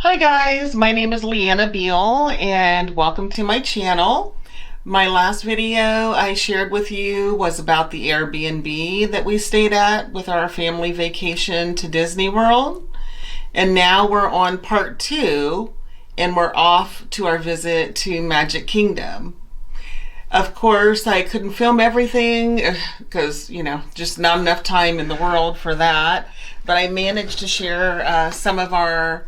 Hi guys, my name is Leanna Beal and welcome to my channel. My last video I shared with you was about the Airbnb that we stayed at with our family vacation to Disney World. And now we're on part 2 and we're off to our visit to Magic Kingdom. Of course, I couldn't film everything because, just not enough time in the world for that. But I managed to share some of our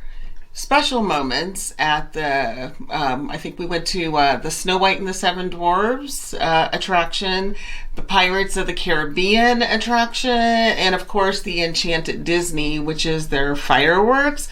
special moments at the, I think we went to the Snow White and the Seven Dwarfs attraction, the Pirates of the Caribbean attraction, and of course the Enchanted Disney, which is their fireworks,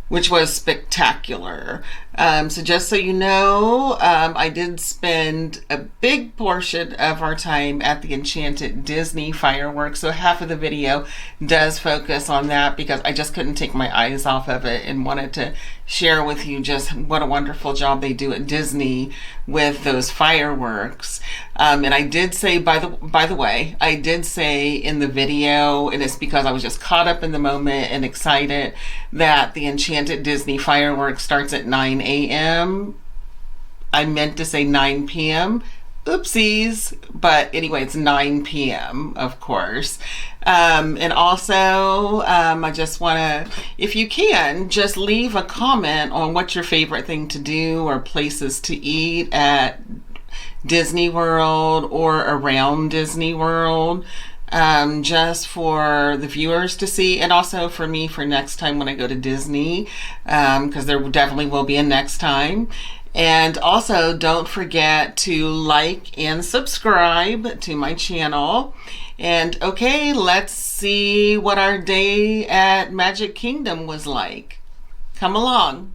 which was spectacular. So just so you know, I did spend a big portion of our time at the Enchanted Disney fireworks. So half of the video does focus on that because I just couldn't take my eyes off of it and wanted to share with you just what a wonderful job they do at Disney with those fireworks. And I did say, by the way, I did say in the video, and it's because I was just caught up in the moment and excited, that the Enchanted Disney fireworks starts at 9 a.m. I meant to say 9 p.m. Oopsies. But anyway, it's 9 p.m. of course. And also, I just want to, if you can, just leave a comment on what's your favorite thing to do or places to eat at Disney World or around Disney World. Just for the viewers to see, and also for me for next time when I go to Disney, because there definitely will be a next time. And also don't forget to like and subscribe to my channel. And okay, let's see what our day at Magic Kingdom was like. Come along.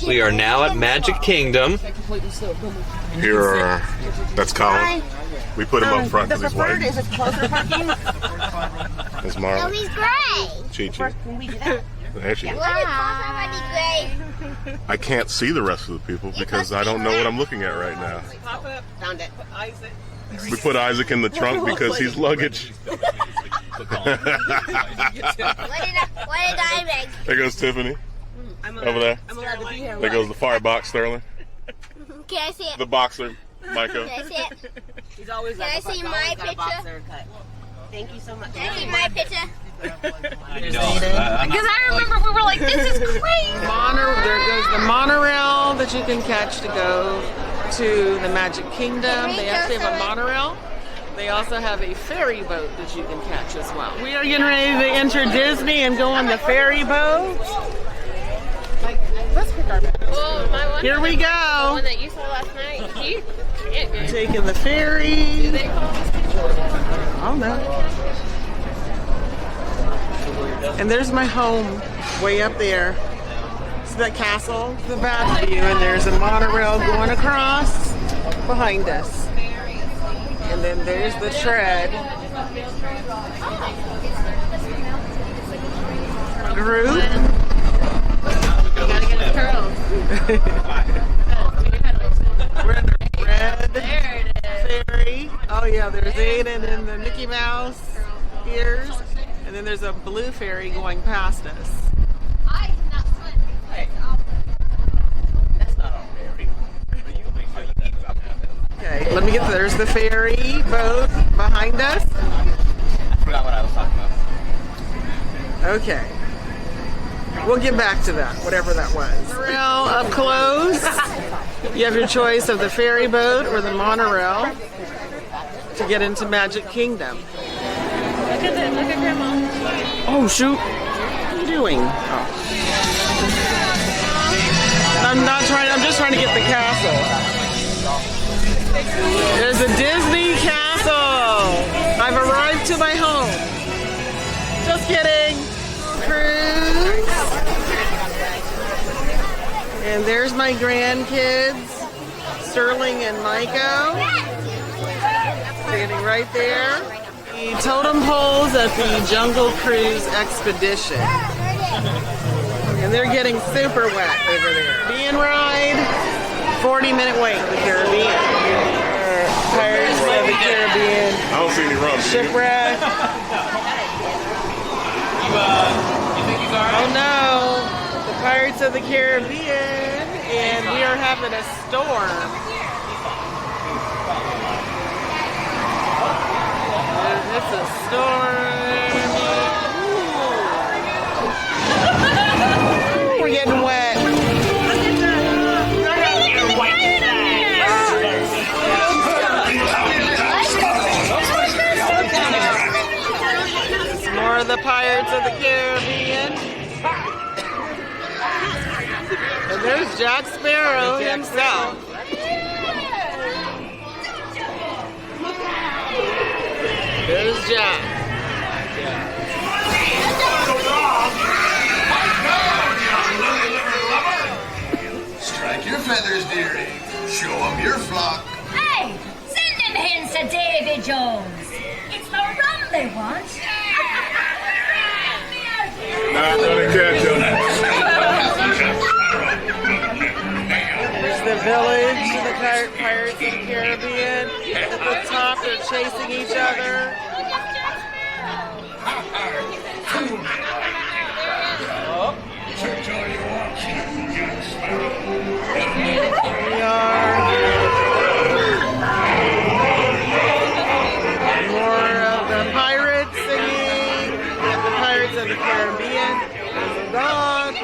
We are now at Magic Kingdom. Here are, that's Colin. We put him up front because he's white. Is it closer parking? There's Marlon. No, he's gray. Chi-Chi. There she is. Wow. I can't see the rest of the people because I don't know what I'm looking at right now. Pop up. Found it. We put Isaac in the trunk because he's luggage. What did I make? There goes Tiffany. Over there. I'm allowed to be here. There goes the firebox, Sterling. Can I see it? The boxer, Micah. Can I see it? He's always Can I see my picture? Thank you so much. Can I see my picture? Because I remember we were like, this is great. There goes the monorail that you can catch to go to the Magic Kingdom. They actually have a monorail. They also have a ferry boat that you can catch as well. We are getting ready to enter Disney and go on the ferry boat. Let's pick our bags. Here we go. One that you saw last night. You can't go. Taking the ferry. Do they call it? Oh no. And there's my home way up there. See that castle? The back view, and there's a monorail going across behind us. And then there's the tread. Group. Gotta get his curls. We're in the red There it is. ferry. Oh yeah, there's Aiden in the Mickey Mouse ears. And then there's a blue ferry going past us. I cannot swim. That's not our ferry. Okay, let me get there's the ferry boat behind us. I forgot what I was talking about. Okay. We'll get back to that, whatever that was. Monorail up close. You have your choice of the ferry boat or the monorail to get into Magic Kingdom. Look at Grandma. Oh shoot! What are you doing? Oh. I'm just trying to get the castle. There's a Disney castle. I've arrived to my home. Just kidding. Cruise. And there's my grandkids, Sterling and Micah, standing right there. The totem poles at the Jungle Cruise Expedition. And they're getting super wet over there. Caribbean ride, 40-minute wait, the Caribbean. Pirates of the Caribbean. I don't see any rum. Shipwreck. Oh no. Pirates of the Caribbean, and we are having a storm. It's a storm. We're getting wet. More of the Pirates of the Caribbean. And there's Jack Sparrow himself. There's Jack. Strike your feathers, dearie. Show 'em your flock. Hey, send them hints to Davy Jones. It's the rum they want. Not gonna catch him. There's the village of the Pirates of the Caribbean. At the top, they're chasing each other. We are more of the pirates singing at the Pirates of the Caribbean. There's a dog.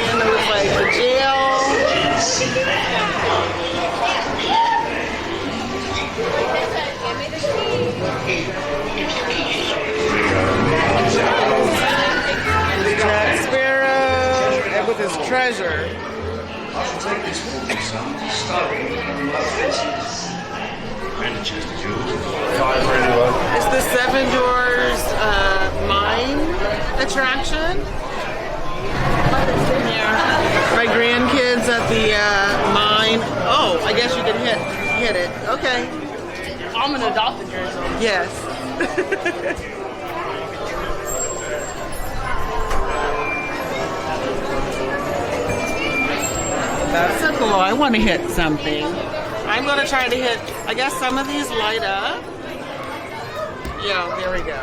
And it was like the jail. Jack Sparrow and with his treasure. I'll take this for you, son. Starving love faces. And a chest of jewels. It's the Seven Dwarfs mine attraction. Yeah. My grandkids at the mine. Oh, I guess you can hit it. Okay. I'm an adopted grandson. Yes. That's so cool. I want to hit something. I'm going to try to hit, I guess some of these light up. Yeah, there we go.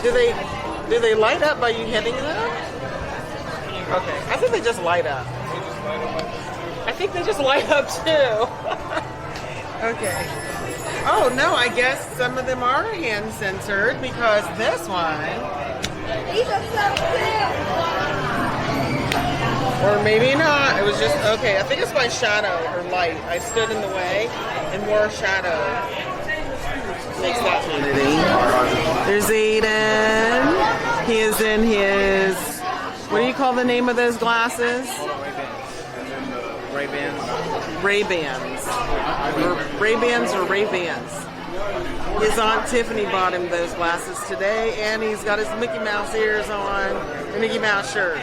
Do they light up by you hitting them? Okay, I think they just light up. I think they just light up too. Okay. Oh no, I guess some of them are hand censored because this one. These are so cute. Or maybe not. It was just, okay, I think it's by shadow or light. I stood in the way and more shadow. Makes that unity. There's Aiden. He is in his, what do you call the name of those glasses? Ray-Bans. Ray-Bans. Ray-Bans or Ray-Bans. His Aunt Tiffany bought him those glasses today, and he's got his Mickey Mouse ears on, and Mickey Mouse shirt.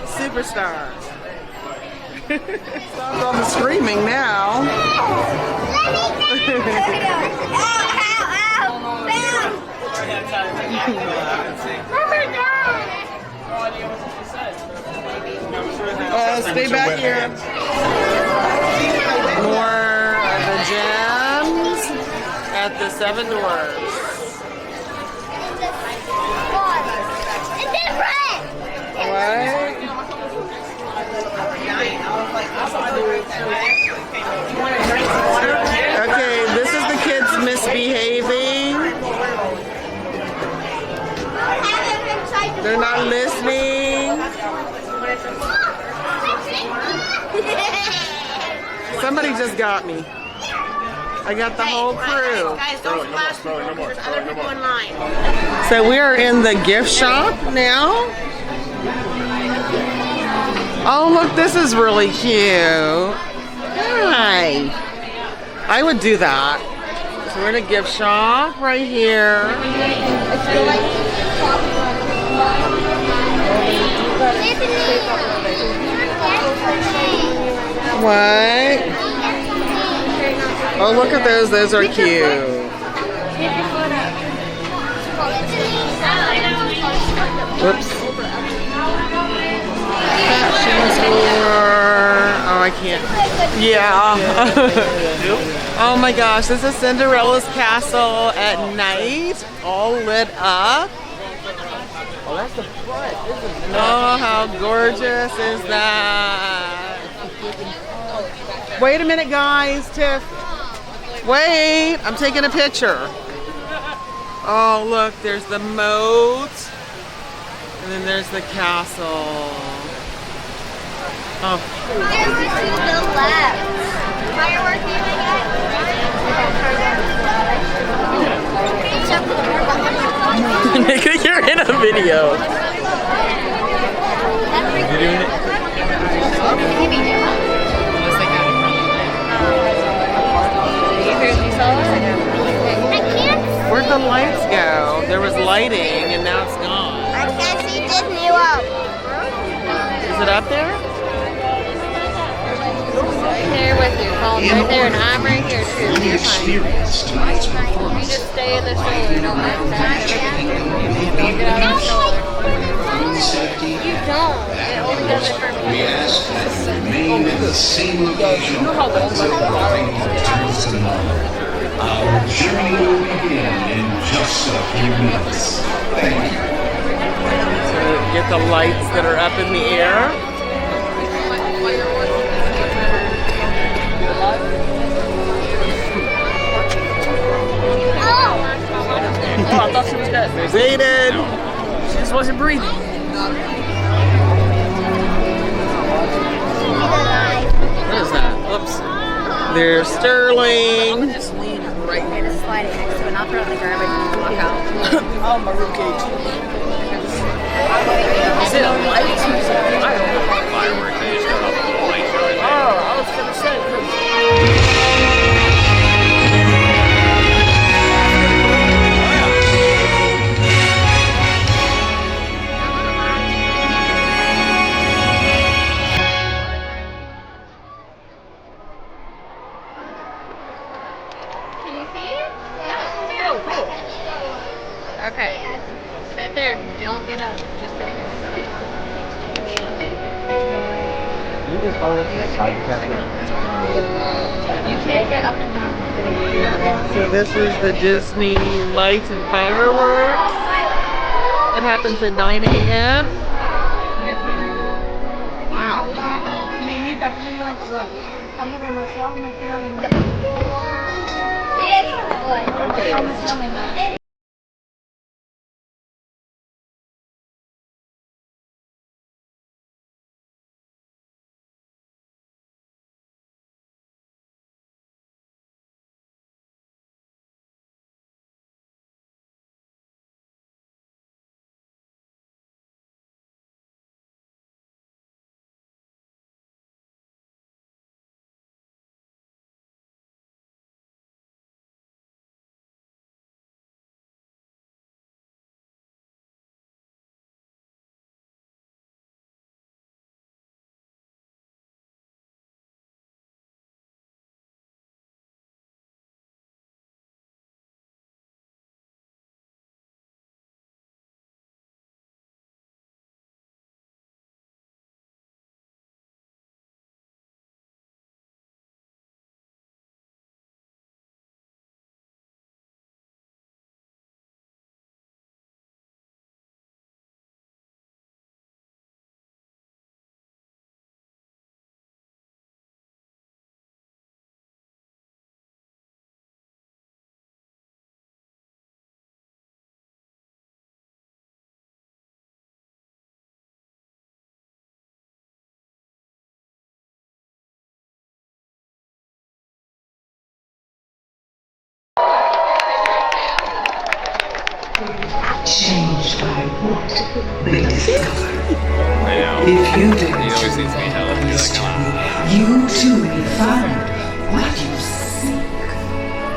Superstar. Stop all the screaming now. There we go. Ow, ow, ow. Stay back here. More of the gems at the Seven Dwarfs. It's different. What? Okay, this is the kids misbehaving. They're not listening. Somebody just got me. I got the whole crew. Guys, don't splash. There's other people in line. So we are in the gift shop now. Oh, look, this is really cute. Hi. I would do that. So we're in a gift shop right here. What? Oh, look at those. Those are cute. Whoops. Oh, I can't. Yeah. Oh my gosh, this is Cinderella's castle at night, all lit up. Oh, that's the front, isn't it? Oh, how gorgeous is that? Wait a minute, guys. Tiff. Wait, I'm taking a picture. Oh, look, there's the moat. And then there's the castle. Oh. There's to the left. Fireworks viewing it. Nika, you're in a video. You're doing it? Where'd the lights go? There was lighting and now it's gone. I can't see Disney World. Is it up there? Right there with you. Colin's right there, and I'm right here too. Fully You're fine. experience tonight's You performance. just stay in the stroller. Don't let that. Don't get out of the stroller. Safety You don't. It only does it for we me. ask that you remain at the same location until the light returns to normal. Our journey will begin in just a few minutes. Thank you. So get the lights that are up in the air. Oh, I thought she was dead. There's Aiden. She just wasn't breathing. What is that? Oops. There's Sterling. Just lean right Okay, this is sliding next to it. I'll throw it in the garbage and walk out. on my ribcage. Is it a light? Fireworks, they just come up with the light show right there. Oh, I was gonna say. Okay. Sit there. Don't get up. Just sit there. You just follow the side You can't get up and down. So this is the Disney lights and fireworks. It happens at 9 a.m. Changed by what they discover. I know. If you didn't He always needs to be held. He's like, come on. you too may find what you seek.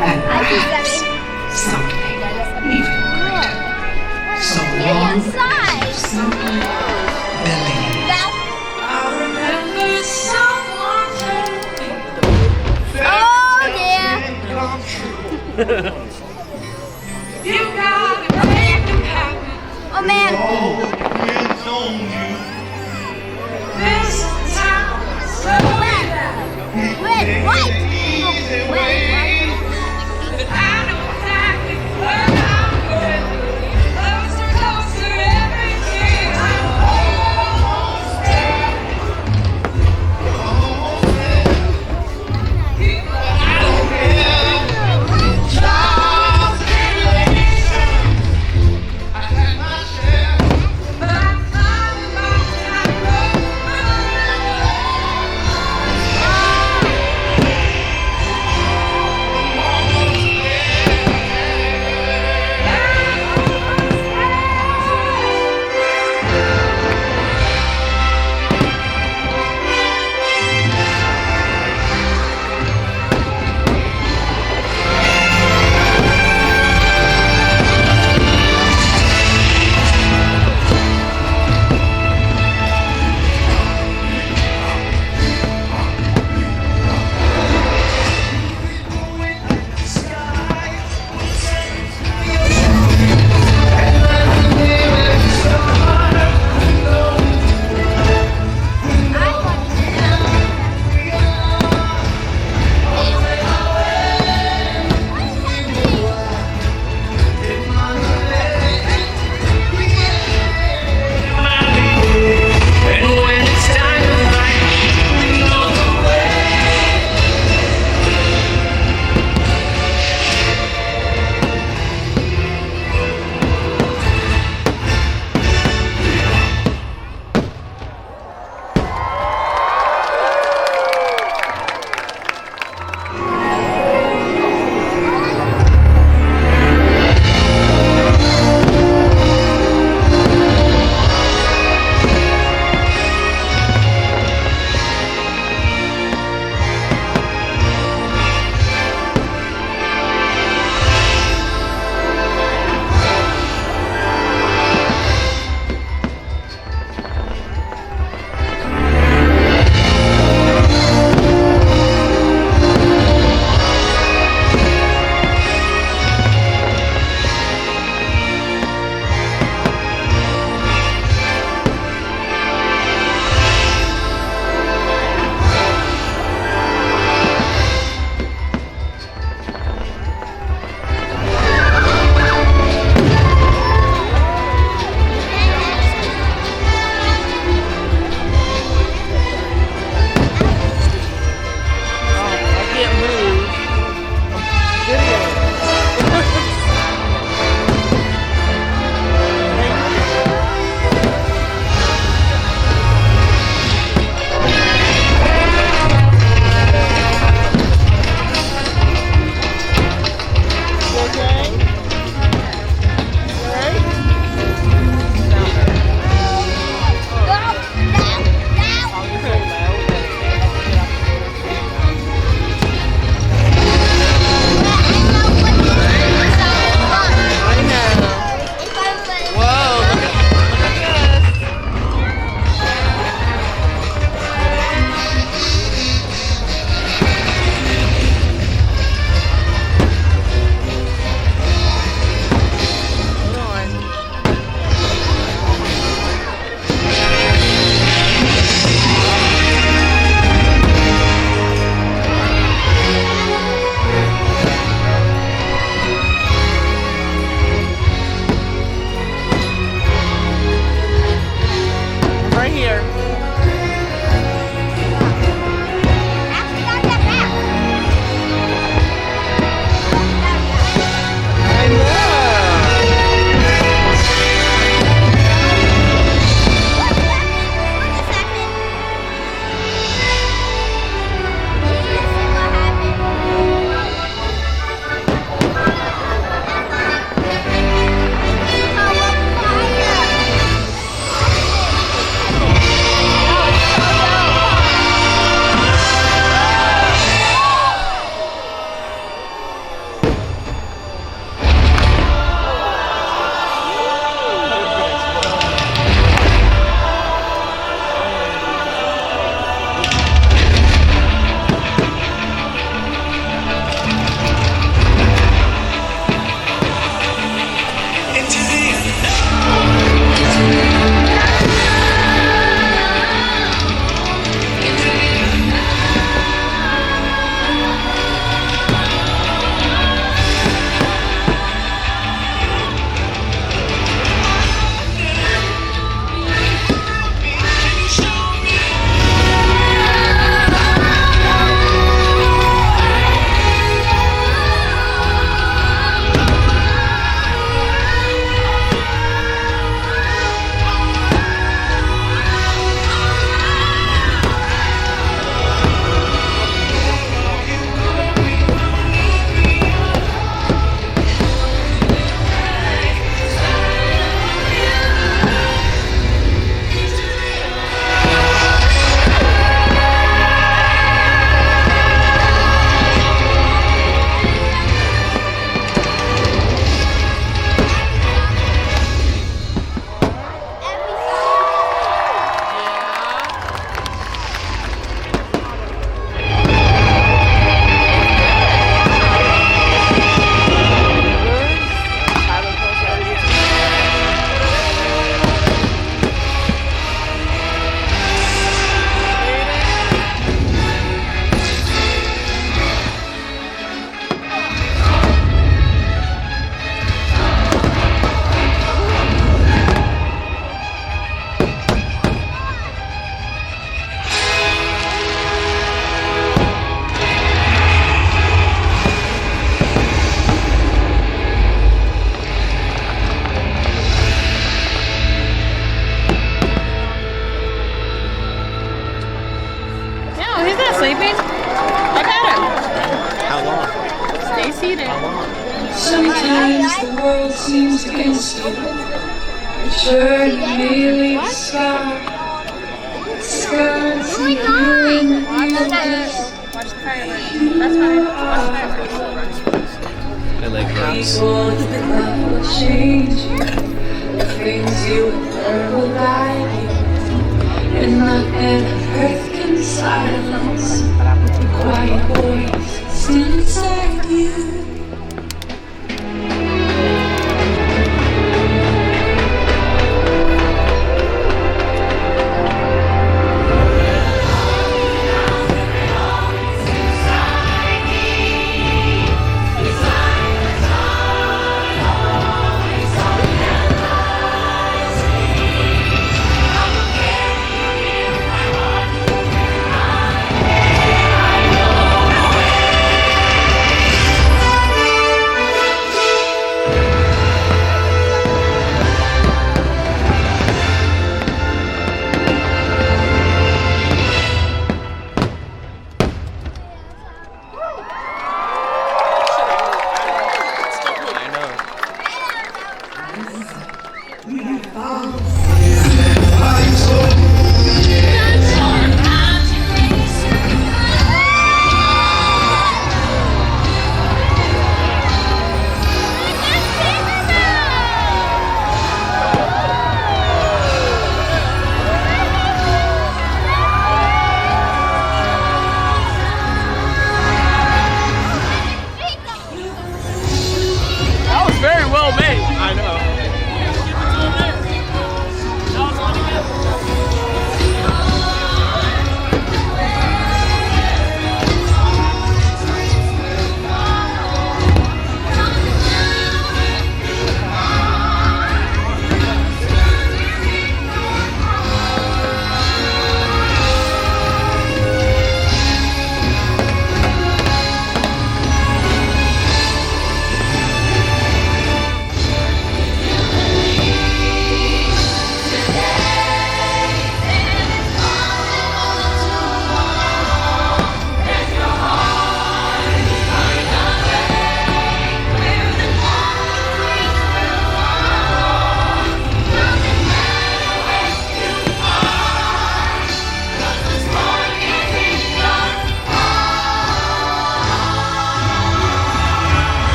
And perhaps something even greater. So long as you simply believe. I remember someone told me. Oh dear. You got it, make it happen. Oh man. Sometimes the world seems against you. The journey leaves a scar. Scars leave you in the universe. Watch the fireworks. That's fine. Watch the fireworks. I like rocks. People that will change you. The things you learn will guide you. And nothing on earth can silence the quiet voice still inside you.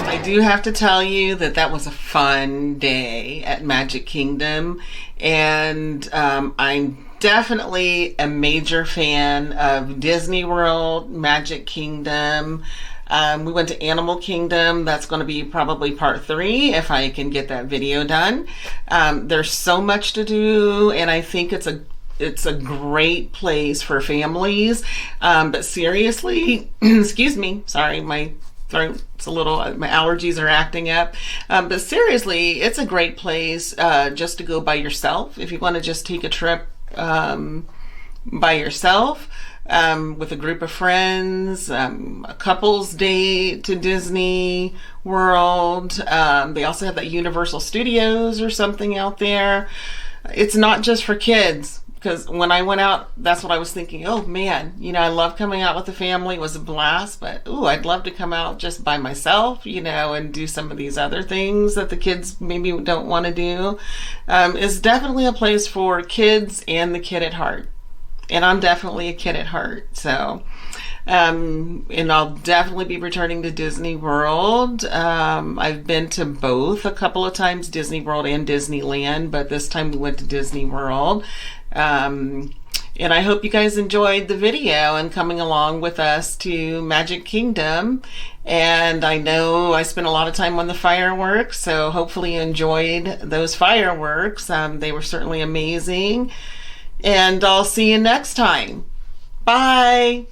I do have to tell you that that was a fun day at Magic Kingdom, and I'm definitely a major fan of Disney World, Magic Kingdom. We went to Animal Kingdom. That's going to be probably part 3 if I can get that video done. There's so much to do, and I think it's a great place for families. But seriously, excuse me, sorry, my throat's a little, my allergies are acting up. But seriously, it's a great place just to go by yourself. If you want to just take a trip by yourself, with a group of friends, a couple's date to Disney World. They also have that Universal Studios or something out there. It's not just for kids, because when I went out, that's what I was thinking. Oh man, you know, I love coming out with the family. It was a blast, but ooh, I'd love to come out just by myself, you know, and do some of these other things that the kids maybe don't want to do. It's definitely a place for kids and the kid at heart. And I'm definitely a kid at heart, so and I'll definitely be returning to Disney World. I've been to both a couple of times, Disney World and Disneyland, but this time we went to Disney World. And I hope you guys enjoyed the video and coming along with us to Magic Kingdom. And I know I spent a lot of time on the fireworks, so hopefully you enjoyed those fireworks. They were certainly amazing. And I'll see you next time. Bye.